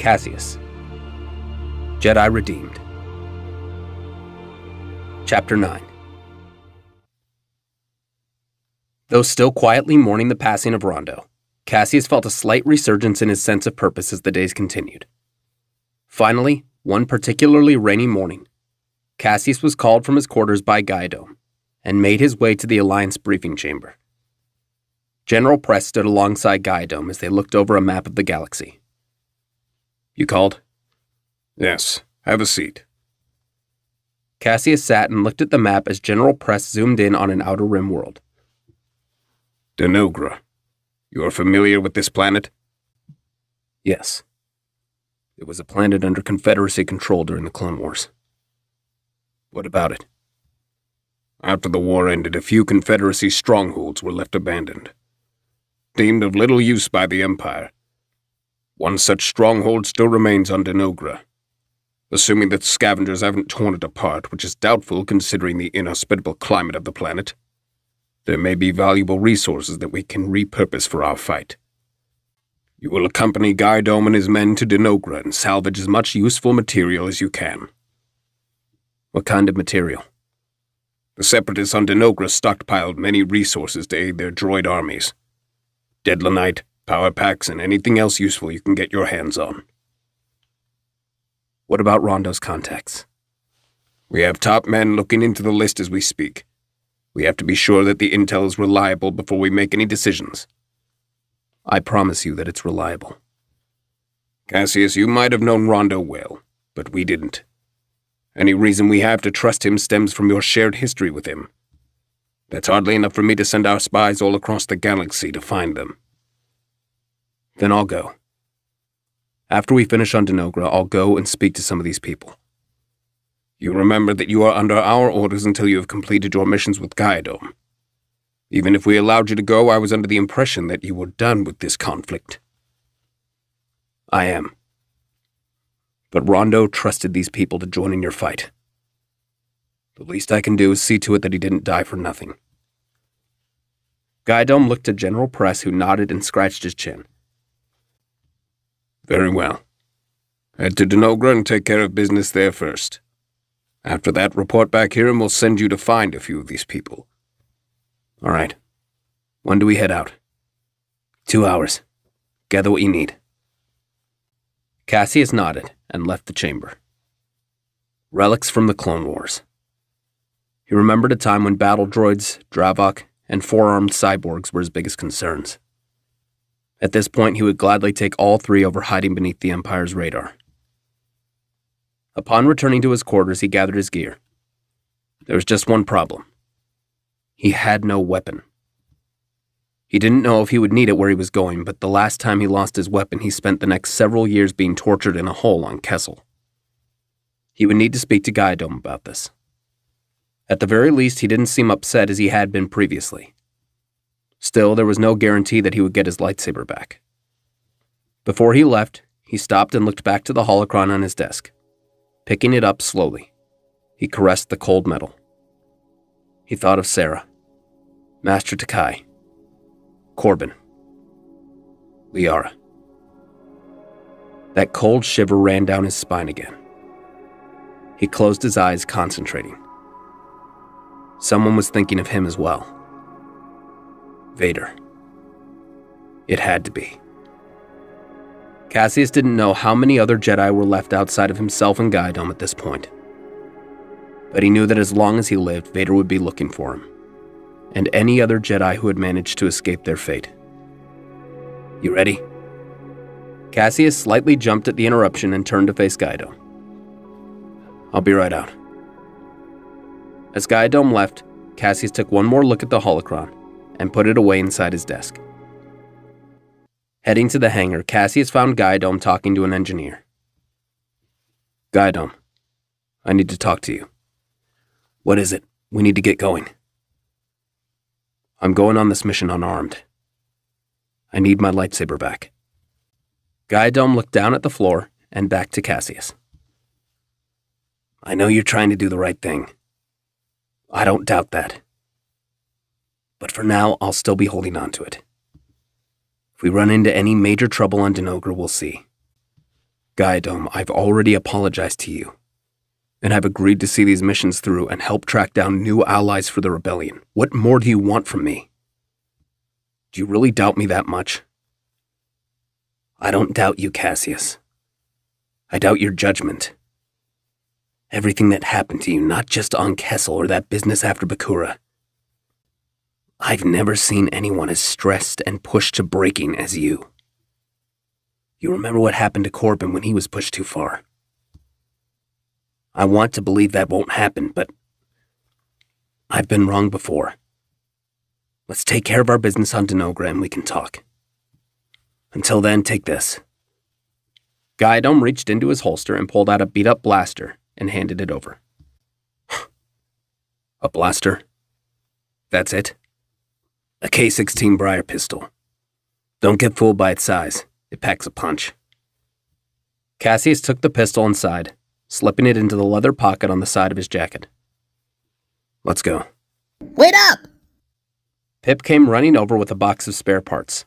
Caseus. Jedi Redeemed. Chapter 9. Though still quietly mourning the passing of Rondo, Caseus felt a slight resurgence in his sense of purpose as the days continued. Finally, one particularly rainy morning, Caseus was called from his quarters by Gaidom and made his way to the Alliance briefing chamber. General Press stood alongside Gaidom as they looked over a map of the galaxy. "You called?" "Yes, have a seat." Caseus sat and looked at the map as General Press zoomed in on an outer rim world. Denogra. You are familiar with this planet? Yes. It was a planet under Confederacy control during the Clone Wars. What about it? After the war ended, a few Confederacy strongholds were left abandoned, deemed of little use by the Empire. One such stronghold still remains on Denogra, assuming that scavengers haven't torn it apart, which is doubtful considering the inhospitable climate of the planet. There may be valuable resources that we can repurpose for our fight. You will accompany Gaidom and his men to Denogra and salvage as much useful material as you can. What kind of material? The Separatists on Denogra stockpiled many resources to aid their droid armies. Deadlanite, power packs, and anything else useful you can get your hands on. What about Rondo's contacts? We have top men looking into the list as we speak. We have to be sure that the intel is reliable before we make any decisions. I promise you that it's reliable. Caseus, you might have known Rondo well, but we didn't. Any reason we have to trust him stems from your shared history with him. That's hardly enough for me to send our spies all across the galaxy to find them. Then I'll go. After we finish on Denogra, I'll go and speak to some of these people. You remember that you are under our orders until you have completed your missions with Gaidom. Even if we allowed you to go, I was under the impression that you were done with this conflict. I am. But Rondo trusted these people to join in your fight. The least I can do is see to it that he didn't die for nothing. Gaidom looked to General Press, who nodded and scratched his chin. Very well. Head to Denogra and take care of business there first. After that, report back here and we'll send you to find a few of these people. All right. When do we head out? 2 hours. Gather what you need. Caseus nodded and left the chamber. Relics from the Clone Wars. He remembered a time when battle droids, Dravok, and four-armed cyborgs were his biggest concerns. At this point, he would gladly take all three over hiding beneath the Empire's radar. Upon returning to his quarters, he gathered his gear. There was just one problem. He had no weapon. He didn't know if he would need it where he was going, but the last time he lost his weapon, he spent the next several years being tortured in a hole on Kessel. He would need to speak to Gaidom about this. At the very least, he didn't seem upset as he had been previously. Still, there was no guarantee that he would get his lightsaber back. Before he left, he stopped and looked back to the holocron on his desk. Picking it up slowly, he caressed the cold metal. He thought of Sarah, Master Takai, Corbin, Liara. That cold shiver ran down his spine again. He closed his eyes, concentrating. Someone was thinking of him as well. Vader. It had to be. Caseus didn't know how many other Jedi were left outside of himself and Gaidom at this point. But he knew that as long as he lived, Vader would be looking for him, and any other Jedi who had managed to escape their fate. You ready? Caseus slightly jumped at the interruption and turned to face Gaidom. I'll be right out. As Gaidom left, Caseus took one more look at the holocron and put it away inside his desk. Heading to the hangar, Caseus found Gaidom talking to an engineer. Gaidom, I need to talk to you. What is it? We need to get going. I'm going on this mission unarmed. I need my lightsaber back. Gaidom looked down at the floor and back to Caseus. I know you're trying to do the right thing. I don't doubt that. But for now, I'll still be holding on to it. If we run into any major trouble on Denogra, we'll see. Guidome, I've already apologized to you, and I've agreed to see these missions through and help track down new allies for the rebellion. What more do you want from me? Do you really doubt me that much? I don't doubt you, Caseus. I doubt your judgment. Everything that happened to you, not just on Kessel or that business after Bakura. I've never seen anyone as stressed and pushed to breaking as you. You remember what happened to Corbin when he was pushed too far. I want to believe that won't happen, but I've been wrong before. Let's take care of our business on Denogra and we can talk. Until then, take this. Guidome reached into his holster and pulled out a beat-up blaster and handed it over. A blaster? That's it? A K-16 Briar pistol. Don't get fooled by its size. It packs a punch. Caseus took the pistol inside, slipping it into the leather pocket on the side of his jacket. Let's go. Wait up! Pip came running over with a box of spare parts.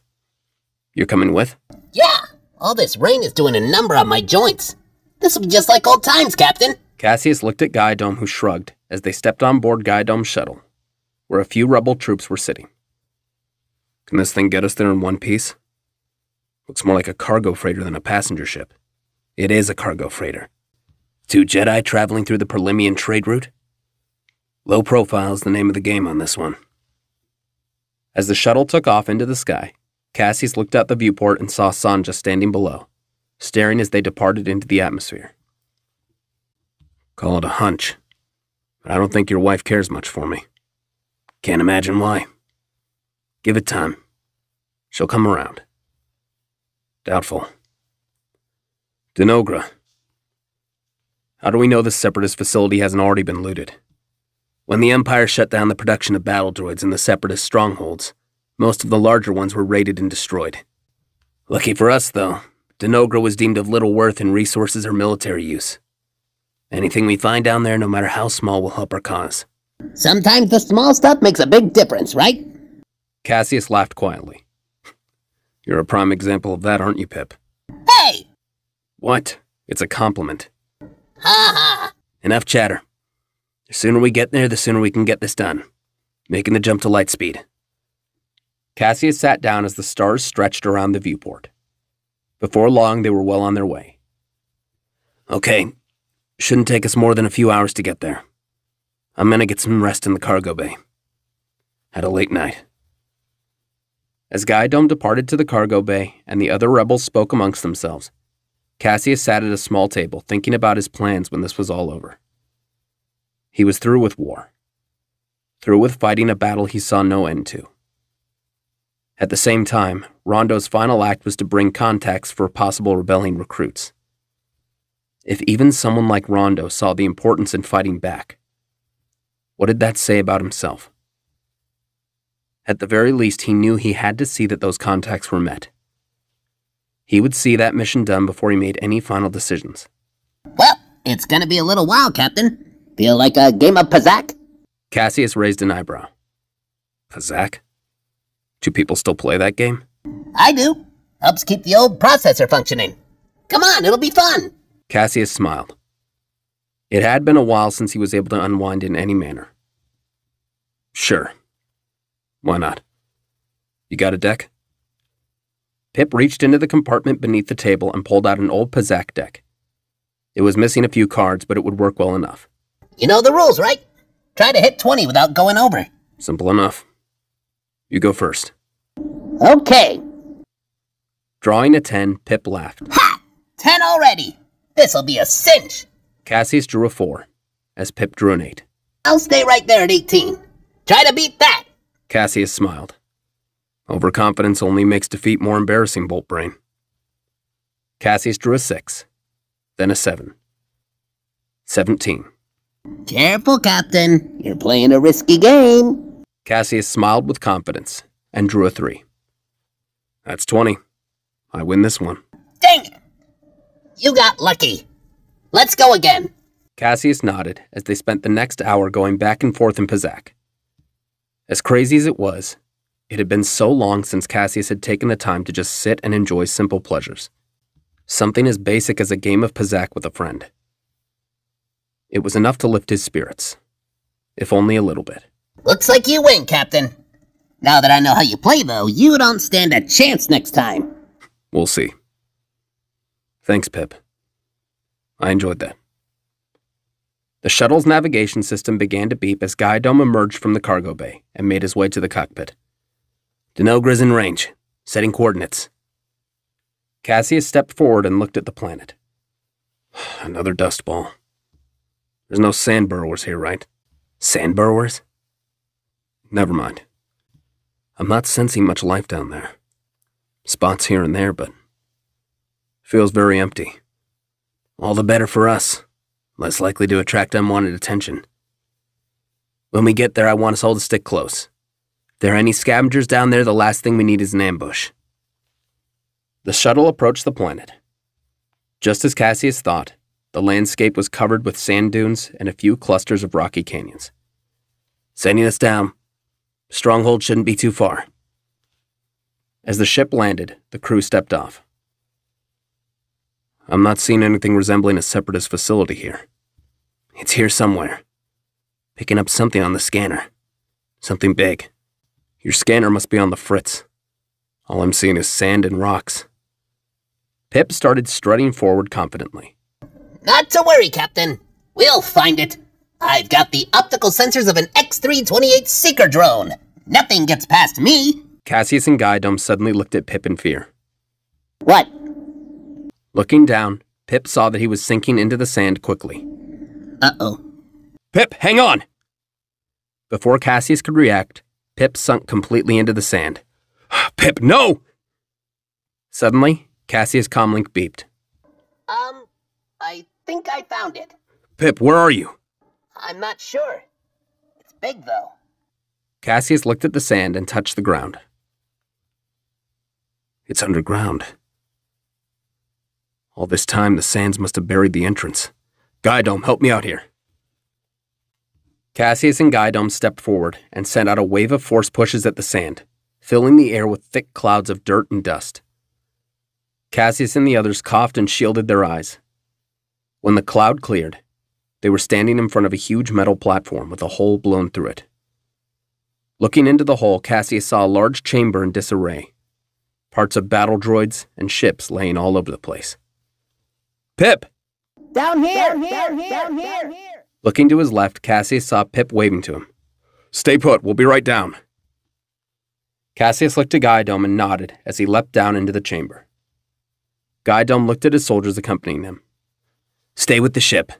You're coming with? Yeah! All this rain is doing a number on my joints. This will be just like old times, Captain. Caseus looked at Guidome, who shrugged as they stepped on board Guidome's shuttle, where a few rebel troops were sitting. Can this thing get us there in one piece? Looks more like a cargo freighter than a passenger ship. It is a cargo freighter. 2 Jedi traveling through the Perlimian trade route? Low profile is the name of the game on this one. As the shuttle took off into the sky, Caseus looked out the viewport and saw Sanja standing below, staring as they departed into the atmosphere. Call it a hunch, but I don't think your wife cares much for me. Can't imagine why. Give it time. She'll come around. Doubtful. Denogra. How do we know this Separatist facility hasn't already been looted? When the Empire shut down the production of battle droids in the Separatist strongholds, most of the larger ones were raided and destroyed. Lucky for us, though, Denogra was deemed of little worth in resources or military use. Anything we find down there, no matter how small, will help our cause. Sometimes the small stuff makes a big difference, right? Caseus laughed quietly. You're a prime example of that, aren't you, Pip? Hey! What? It's a compliment. Ha ha! Enough chatter. The sooner we get there, the sooner we can get this done. Making the jump to light speed. Caseus sat down as the stars stretched around the viewport. Before long, they were well on their way. Okay, shouldn't take us more than a few hours to get there. I'm gonna get some rest in the cargo bay. Had a late night. As Guidome departed to the cargo bay and the other rebels spoke amongst themselves, Caseus sat at a small table thinking about his plans when this was all over. He was through with war. Through with fighting a battle he saw no end to. At the same time, Rondo's final act was to bring contacts for possible rebellion recruits. If even someone like Rondo saw the importance in fighting back, what did that say about himself? At the very least, he knew he had to see that those contacts were met. He would see that mission done before he made any final decisions. Well, it's gonna be a little while, Captain. Feel like a game of Pazak? Caseus raised an eyebrow. Pazak? Do people still play that game? I do. Helps keep the old processor functioning. Come on, it'll be fun. Caseus smiled. It had been a while since he was able to unwind in any manner. Sure. Why not? You got a deck? Pip reached into the compartment beneath the table and pulled out an old Pazak deck. It was missing a few cards, but it would work well enough. You know the rules, right? Try to hit 20 without going over. Simple enough. You go first. Okay. Drawing a 10, Pip laughed. Ha! 10 already. This'll be a cinch. Caseus drew a 4, as Pip drew an 8. I'll stay right there at 18. Try to beat that. Caseus smiled. Overconfidence only makes defeat more embarrassing, Boltbrain. Caseus drew a 6, then a 7. 17. Careful, Captain. You're playing a risky game. Caseus smiled with confidence and drew a 3. That's 20. I win this one. Dang it! You got lucky. Let's go again. Caseus nodded as they spent the next hour going back and forth in Pazak. As crazy as it was, it had been so long since Caseus had taken the time to just sit and enjoy simple pleasures. Something as basic as a game of Pizzac with a friend. It was enough to lift his spirits, if only a little bit. Looks like you win, Captain. Now that I know how you play, though, you don't stand a chance next time. We'll see. Thanks, Pip. I enjoyed that. The shuttle's navigation system began to beep as Guidome emerged from the cargo bay and made his way to the cockpit. Denogra's in range. Setting coordinates. Caseus stepped forward and looked at the planet. Another dust ball. There's no sand burrowers here, right? Sand burrowers? Never mind. I'm not sensing much life down there. Spots here and there, but feels very empty. All the better for us. Less likely to attract unwanted attention. When we get there, I want us all to stick close. If there are any scavengers down there, the last thing we need is an ambush. The shuttle approached the planet. Just as Caseus thought, the landscape was covered with sand dunes and a few clusters of rocky canyons. Sending us down. Stronghold shouldn't be too far. As the ship landed, the crew stepped off. I'm not seeing anything resembling a separatist facility here. It's here somewhere. Picking up something on the scanner. Something big. Your scanner must be on the fritz. All I'm seeing is sand and rocks. Pip started strutting forward confidently. Not to worry, Captain. We'll find it. I've got the optical sensors of an X-328 Seeker drone. Nothing gets past me. Caseus and Guidome suddenly looked at Pip in fear. What? Looking down, Pip saw that he was sinking into the sand quickly. Uh-oh. Pip, hang on! Before Caseus could react, Pip sunk completely into the sand. Pip, no! Suddenly, Caseus' comlink beeped. I think I found it. Pip, where are you? I'm not sure. It's big, though. Caseus looked at the sand and touched the ground. It's underground. All this time, the sands must have buried the entrance. Guidome, help me out here. Caseus and Guidome stepped forward and sent out a wave of force pushes at the sand, filling the air with thick clouds of dirt and dust. Caseus and the others coughed and shielded their eyes. When the cloud cleared, they were standing in front of a huge metal platform with a hole blown through it. Looking into the hole, Caseus saw a large chamber in disarray. Parts of battle droids and ships laying all over the place. Pip! Down here! Looking to his left, Caseus saw Pip waving to him. Stay put, we'll be right down. Caseus looked to Guidome and nodded as he leapt down into the chamber. Guidome looked at his soldiers accompanying him. Stay with the ship.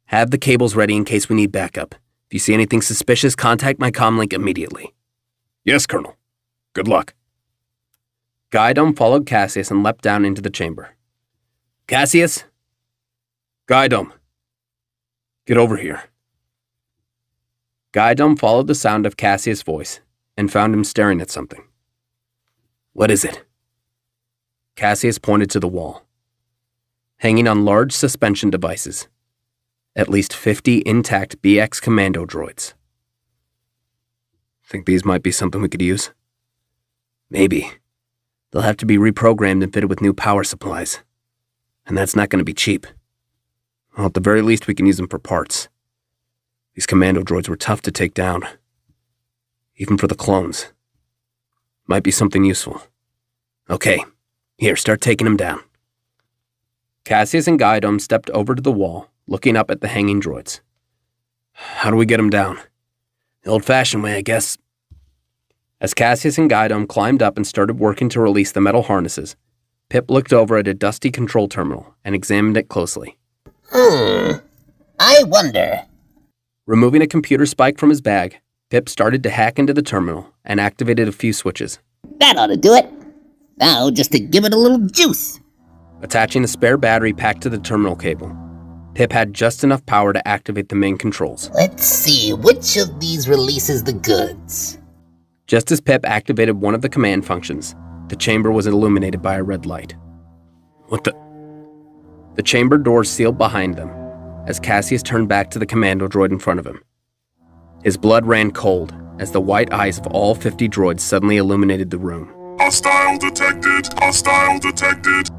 Have the cables ready in case we need backup. If you see anything suspicious, contact my comlink immediately. Yes, Colonel. Good luck. Guidome followed Caseus and leapt down into the chamber. Caseus? Guidome. Get over here. Guidome followed the sound of Caseus' voice and found him staring at something. What is it? Caseus pointed to the wall. Hanging on large suspension devices. At least 50 intact BX commando droids. Think these might be something we could use? Maybe. They'll have to be reprogrammed and fitted with new power supplies. And that's not going to be cheap. Well, at the very least, we can use them for parts. These commando droids were tough to take down. Even for the clones. Might be something useful. Okay, here, start taking them down. Caseus and Guidome stepped over to the wall, looking up at the hanging droids. How do we get them down? The old-fashioned way, I guess. As Caseus and Guidome climbed up and started working to release the metal harnesses, Pip looked over at a dusty control terminal and examined it closely. I wonder. Removing a computer spike from his bag, Pip started to hack into the terminal and activated a few switches. That ought to do it. Now, just to give it a little juice. Attaching a spare battery pack to the terminal cable, Pip had just enough power to activate the main controls. Let's see, which of these releases the goods? Just as Pip activated one of the command functions, the chamber was illuminated by a red light. What the? The chamber doors sealed behind them as Caseus turned back to the commando droid in front of him. His blood ran cold as the white eyes of all 50 droids suddenly illuminated the room. Hostile detected! Hostile detected!